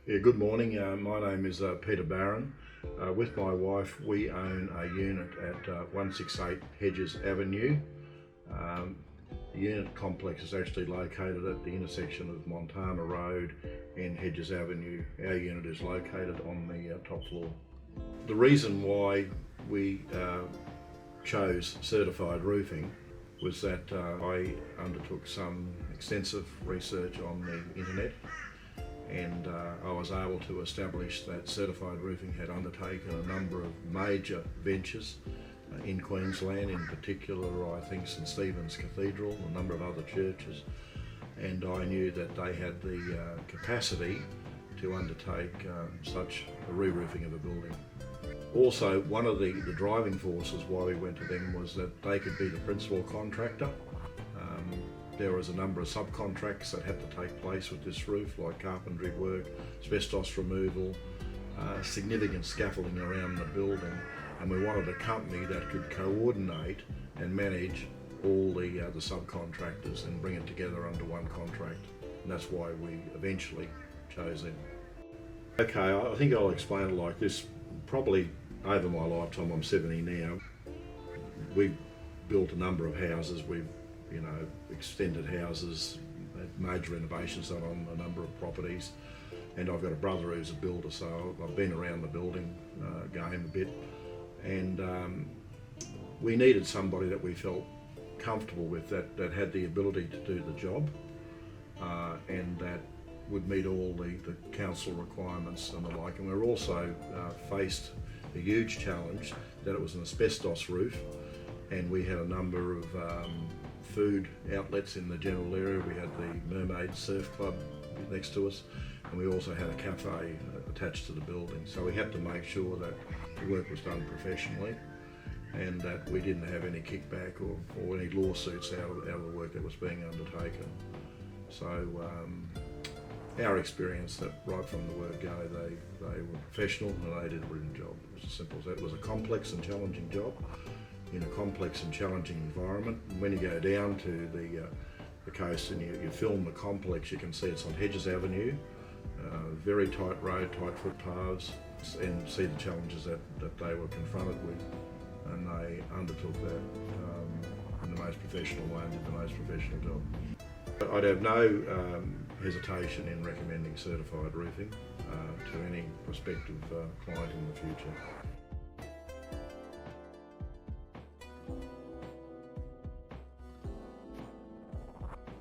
Yeah, good morning. My name is Peter Barren. With my wife, we own a unit at 168 Hedges Avenue. The unit complex is actually located at the intersection of Montana Road and Hedges Avenue. Our unit is located on the top floor. The reason why we chose certified roofing was that I undertook some extensive research on the internet, and I was able to establish that certified roofing had undertaken a number of major ventures in Queensland, in particular I think St Stephen's Cathedral, a number of other churches, and I knew that they had the capacity to undertake such a re-roofing of a building. Also, one of the driving forces why we went to them was that they could be the principal contractor. There was a number of subcontracts that had to take place with this roof, like carpentry work, asbestos removal, significant scaffolding around the building, and we wanted a company that could coordinate and manage all the subcontractors and bring it together under one contract, and that's why we eventually chose them. Okay, I think I'll explain it like this. Probably over my lifetime, I'm 70 now, we've built a number of houses. We've extended houses, had major renovations done on a number of properties, and I've got a brother who's a builder, so I've been around the building game a bit, and we needed somebody that we felt comfortable with, that had the ability to do the job, and that would meet all the council requirements and the like. And we were also faced a huge challenge that it was an asbestos roof, and we had a number of food outlets in the general area. We had the Mermaid Surf Club next to us, and we also had a cafe attached to the building. So we had to make sure that the work was done professionally and that we didn't have any kickback or any lawsuits out of the work that was being undertaken. So our experience that right from the word go, they were professional and they did a brilliant job. It was as simple as that. It was a complex and challenging job in a complex and challenging environment. And when you go down to the coast and you film the complex, you can see it's on Hedges Avenue, very tight road, tight footpaths, and see the challenges that they were confronted with, and they undertook that in the most professional way and did the most professional job. I'd have no hesitation in recommending certified roofing to any prospective client in the future.